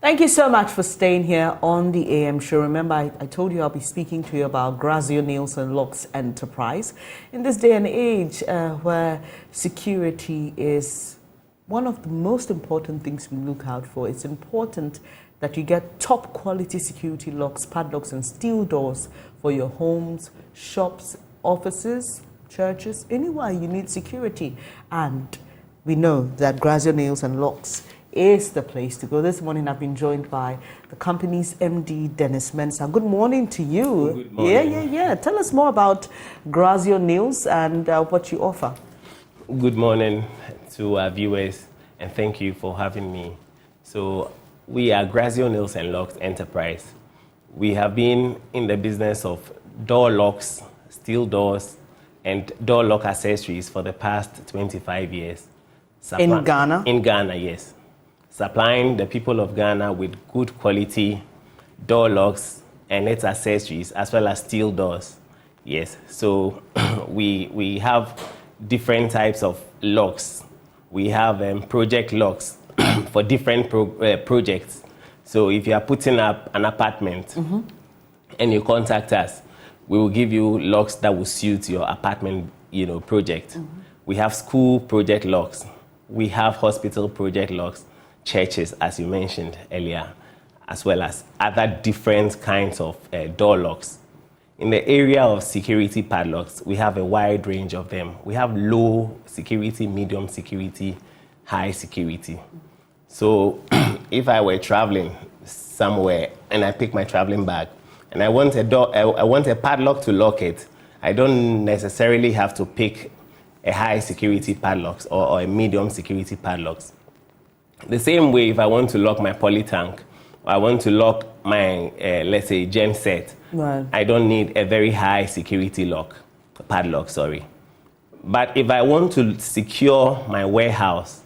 Thank you so much for staying here on the AM show. Remember, I told you I'll be speaking to you about Grazio Nails and Locks Enterprise. In this day and age where security is one of the most important things we look out for, it's important that you get top quality security locks, padlocks and steel doors for your homes, shops, offices, churches, anywhere you need security. And we know that Grazio Nails and Locks is the place to go. This morning I've been joined by the company's MD, Dennis Mensah. Good morning to you. Good morning. Yeah. Tell us more about Grazio Nails and what you offer. Good morning to our viewers, and thank you for having me. So we are Grazio Nails and Locks Enterprise. We have been in the business of door locks, steel doors, and door lock accessories for the past 25 years. In Ghana? In Ghana, yes. Supplying the people of Ghana with good quality door locks and its accessories, as well as steel doors. Yes, so we have different types of locks. We have project locks for different projects. So if you are putting up an apartment and you contact us, we will give you locks that will suit your apartment, project. We have school project locks. We have hospital project locks, churches, as you mentioned earlier, as well as other different kinds of door locks. In the area of security padlocks, we have a wide range of them. We have low security, medium security, high security. So if I were traveling somewhere and I pick my traveling bag and I want a padlock to lock it, I don't necessarily have to pick a high security padlocks or a medium security padlocks. The same way, if I want to lock my poly tank, or I want to lock my, let's say, gem set, right, I don't need a very high security padlock. But if I want to secure my warehouse,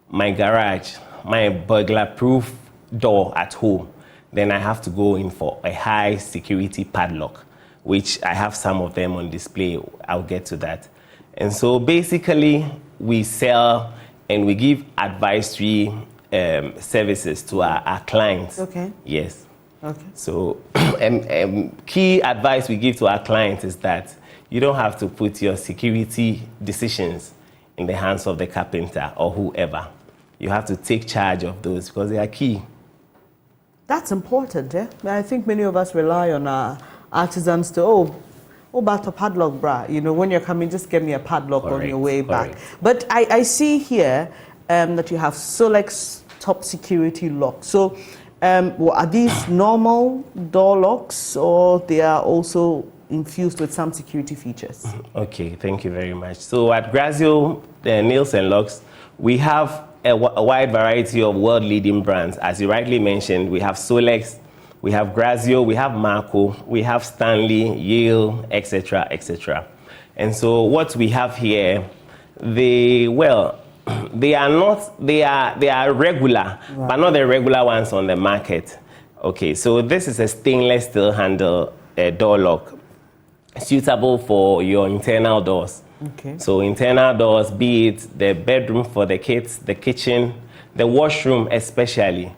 my garage, my burglar-proof door at home, then I have to go in for a high security padlock, which I have some of them on display. I'll get to that. And so basically, we sell and we give advisory services to our clients. Okay. Yes. Okay. So key advice we give to our clients is that you don't have to put your security decisions in the hands of the carpenter or whoever. You have to take charge of those because they are key. That's important, yeah? I think many of us rely on our artisans to, about a padlock, brah. When you're coming, just get me a padlock on your way back. But I see here that you have Solex top security locks. So are these normal door locks or they are also infused with some security features? Okay, thank you very much. So at Grazio Nails and Locks, we have a wide variety of world-leading brands. As you rightly mentioned, we have Solex, we have Grazio, we have Marco, we have Stanley, Yale, etc., etc. And so what we have here, they are regular, right, but not the regular ones on the market. Okay, so this is a stainless steel handle door lock, suitable for your internal doors. Okay. So internal doors, be it the bedroom for the kids, the kitchen, the washroom especially.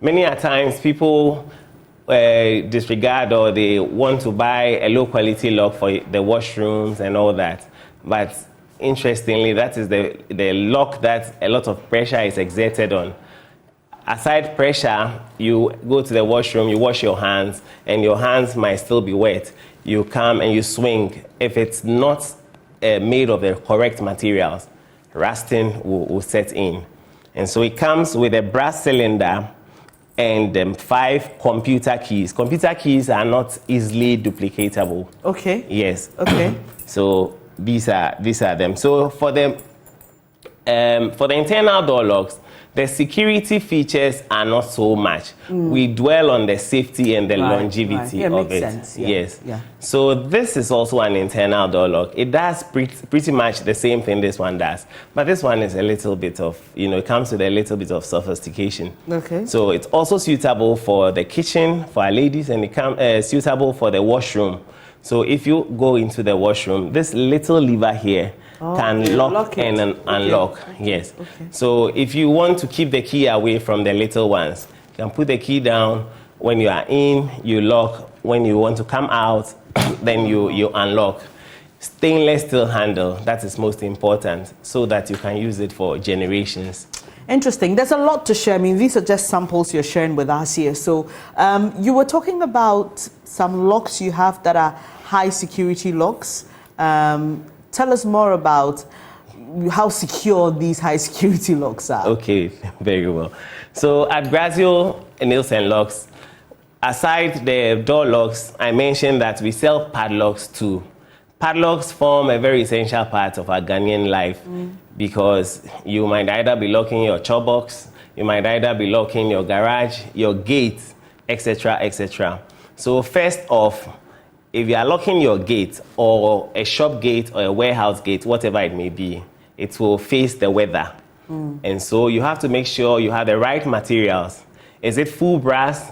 Many a times people disregard or they want to buy a low quality lock for the washrooms and all that. But interestingly, that is the lock that a lot of pressure is exerted on. Aside pressure, you go to the washroom, you wash your hands, and your hands might still be wet. You come and you swing. If it's not made of the correct materials, rusting will set in. And so it comes with a brass cylinder and 5 computer keys. Computer keys are not easily duplicatable. Okay. Yes. Okay. So these are them. So for the internal door locks, the security features are not so much. We dwell on the safety and the longevity of it. Sense. Yeah. Yes. Yeah. So this is also an internal door lock. It does pretty much the same thing this one does, but this one is a little bit of, it comes with a little bit of sophistication. Okay. So it's also suitable for the kitchen, for our ladies, and it comes suitable for the washroom. So if you go into the washroom, this little lever here can lock and unlock. Okay. Yes. Okay. So if you want to keep the key away from the little ones, You can put the key down. When you are in, you lock. When you want to come out, then you unlock. Stainless steel handle, that is most important, so that you can use it for generations. Interesting. There's a lot to share. I mean, these are just samples you're sharing with us here. So you were talking about some locks you have that are high security locks. Tell us more about how secure these high security locks are. Okay, very well. So at Grazio Nails and Locks, aside the door locks, I mentioned that we sell padlocks too. Padlocks form a very essential part of our Ghanaian life because you might either be locking your chop box, you might either be locking your garage, your gate, etc., etc. So first off, if you are locking your gate or a shop gate or a warehouse gate, whatever it may be, it will face the weather. And so you have to make sure you have the right materials. Is it full brass?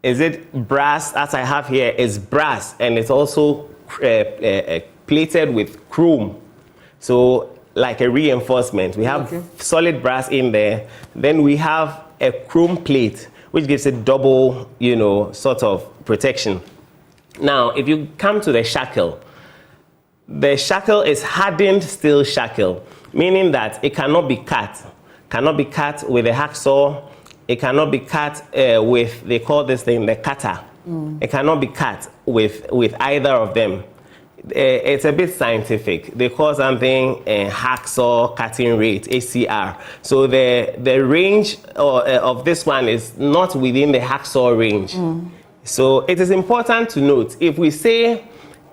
Is it brass, as I have here, is brass, and it's also plated with chrome. So like a reinforcement. We have solid brass in there. Then we have a chrome plate, which gives it double, sort of protection. Now, if you come to the shackle is hardened steel shackle, meaning that it cannot be cut. Cannot be cut with a hacksaw. It cannot be cut with, they call this thing the cutter. It cannot be cut with either of them. It's a bit scientific. They call something hacksaw cutting rate, HCR. So the range of this one is not within the hacksaw range. So it is important to note, if we say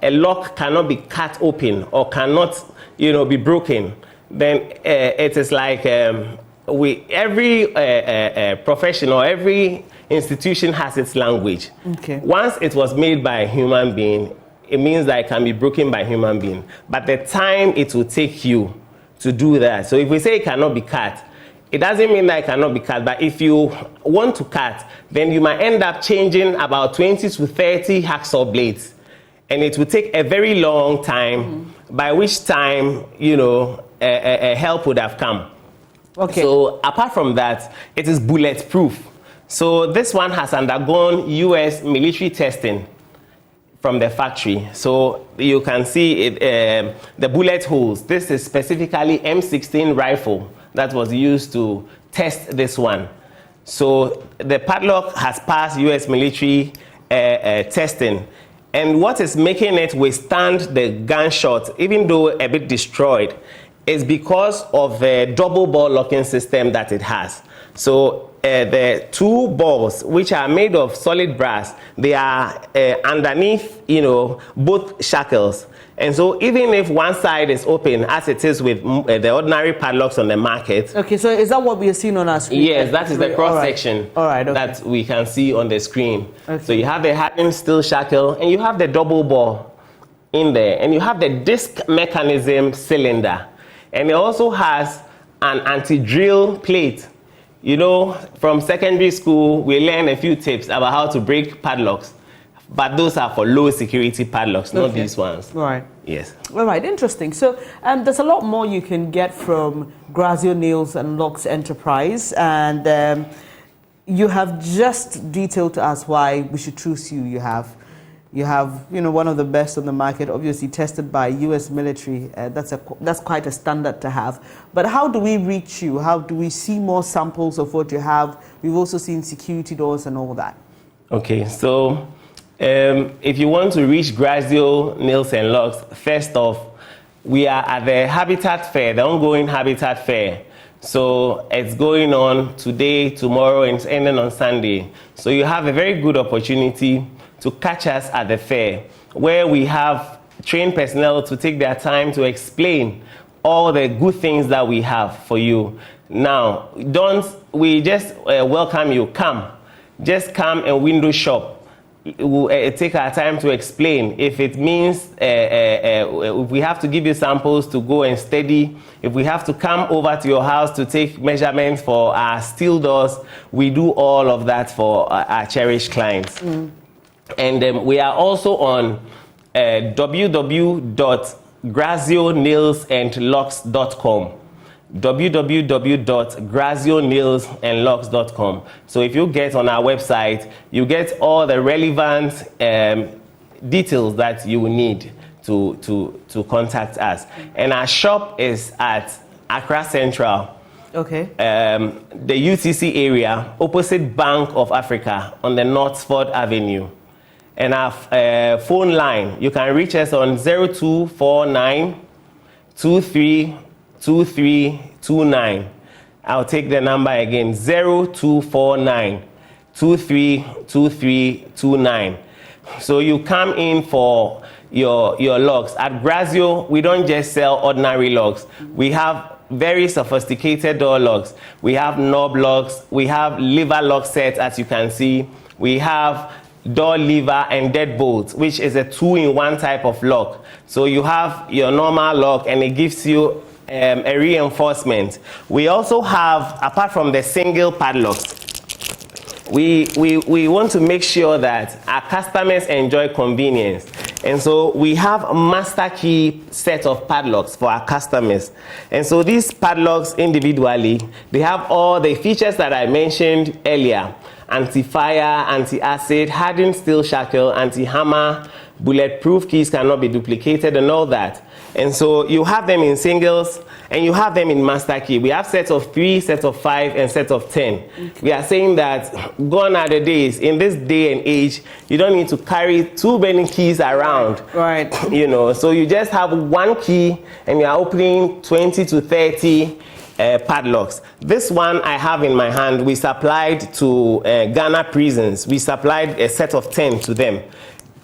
a lock cannot be cut open or cannot, be broken, then it is like every profession or every institution has its language. Once it was made by a human being, it means that it can be broken by a human being. But the time it will take you to do that. So if we say it cannot be cut, it doesn't mean that it cannot be cut. But if you want to cut, then you might end up changing about 20 to 30 hacksaw blades. And it will take a very long time, by which time, help would have come. So apart from that, it is bulletproof. So this one has undergone US military testing from the factory. So you can see it, the bullet holes. This is specifically M16 rifle that was used to test this one. So the padlock has passed US military testing. And what is making it withstand the gunshot, even though a bit destroyed, is because of the double ball locking system that it has. So the two balls, which are made of solid brass, they are underneath, both shackles. And so even if one side is open, as it is with the ordinary padlocks on the market. Okay, so is that what we are seeing on our screen? Yes, that is the cross-section that we can see on the screen. So you have the hardened steel shackle, and you have the double ball in there, and you have the disc mechanism cylinder. And it also has an anti-drill plate. From secondary school, we learned a few tips about how to break padlocks. But those are for low security padlocks, not these ones. Right. Yes. All right, interesting. So there's a lot more you can get from Grazio Nails and Locks Enterprise. And you have just detailed to us why we should choose you. You have one of the best on the market, obviously tested by US military. That's quite a standard to have. But how do we reach you? How do we see more samples of what you have? We've also seen security doors and all that. Okay, so if you want to reach Grazio Nails and Locks, first off, we are at the Habitat Fair, the ongoing Habitat Fair. So it's going on today, tomorrow, and it's ending on Sunday. So you have a very good opportunity to catch us at the fair, where we have trained personnel to take their time to explain all the good things that we have for you. Now, we just welcome you. Just come and window shop. We'll take our time to explain. If it means if we have to give you samples to go and study, if we have to come over to your house to take measurements for our steel doors, we do all of that for our cherished clients. And we are also on www.grazionailsandlocks.com. www.grazionailsandlocks.com. So if you get on our website, you get all the relevant details that you will need to contact us. And our shop is at Accra Central. Okay. The UTC area, opposite Bank of Africa on the Northford Avenue. And our phone line, you can reach us on 0249 232329. I'll take the number again, 0249 232329. So you come in for your locks. At Grazio, we don't just sell ordinary locks. We have very sophisticated door locks. We have knob locks. We have lever lock sets, as you can see. We have door lever and deadbolt, which is a 2-in-1 type of lock. So you have your normal lock and it gives you a reinforcement. We also have, apart from the single padlocks, we want to make sure that our customers enjoy convenience. And so we have a master key set of padlocks for our customers. And so these padlocks individually, they have all the features that I mentioned earlier: anti-fire, anti-acid, hardened steel shackle, anti-hammer, bulletproof, keys cannot be duplicated, and all that. And so you have them in singles and you have them in master key. We have sets of 3, sets of 5, and sets of 10. Okay. We are saying that gone are the days. In this day and age, you don't need to carry too many keys around. Right. You know, so you just have one key and you are opening 20 to 30 padlocks. This one I have in my hand, we supplied to Ghana prisons. We supplied a set of 10 to them.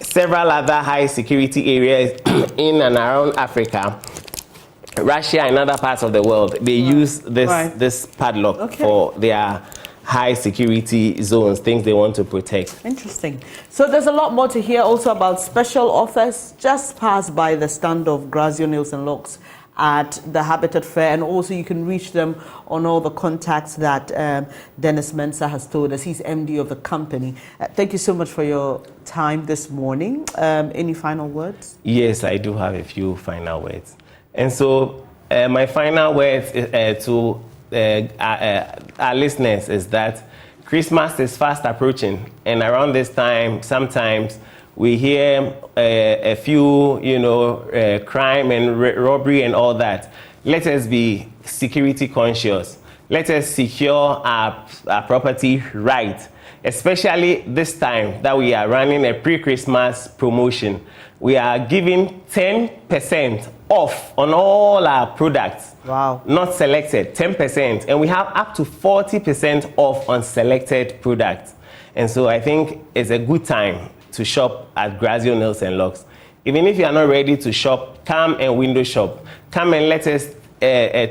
Several other high security areas in and around Africa, Russia and other parts of the world, they use this padlock for their high security zones, things they want to protect. Interesting. So there's a lot more to hear also about special offers. Just pass by the stand of Grazio Nails and Locks at the Habitat Fair, and also you can reach them on all the contacts that Dennis Mensah has told us. He's MD of the company. Thank you so much for your time this morning. Any final words? Yes, I do have a few final words. And so my final words to our listeners is that Christmas is fast approaching, and around this time, sometimes we hear a few, crime and robbery and all that. Let us be security conscious. Let us secure our property right, especially this time that we are running a pre-Christmas promotion. We are giving 10% off on all our products. Wow. Not selected, 10%. And we have up to 40% off on selected products. And so I think it's a good time to shop at Grazio Nails and Locks. Even if you are not ready to shop, come and window shop. Come and let us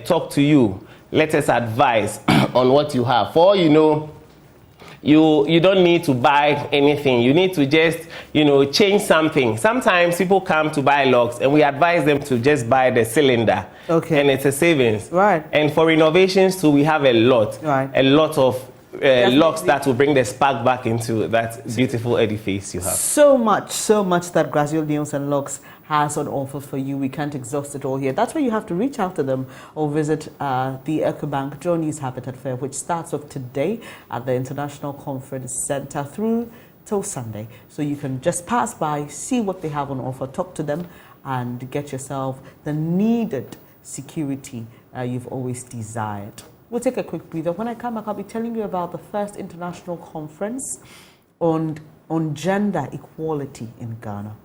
talk to you. Let us advise on what you have. For all you know, you don't need to buy anything. You need to just, change something. Sometimes people come to buy locks and we advise them to just buy the cylinder. Okay. And it's a savings. Right. And for renovations too, we have a lot. Right. A lot of locks that will bring the spark back into that beautiful edifice you have. So much that Grazio Nails and Locks has on offer for you. We can't exhaust it all here. That's why you have to reach out to them or visit the EcoBank Journeys Habitat Fair, which starts off today at the International Conference Center through till Sunday. So you can just pass by, see what they have on offer, talk to them, and get yourself the needed security you've always desired. We'll take a quick breather. When I come back, I'll be telling you about the first international conference on gender equality in Ghana.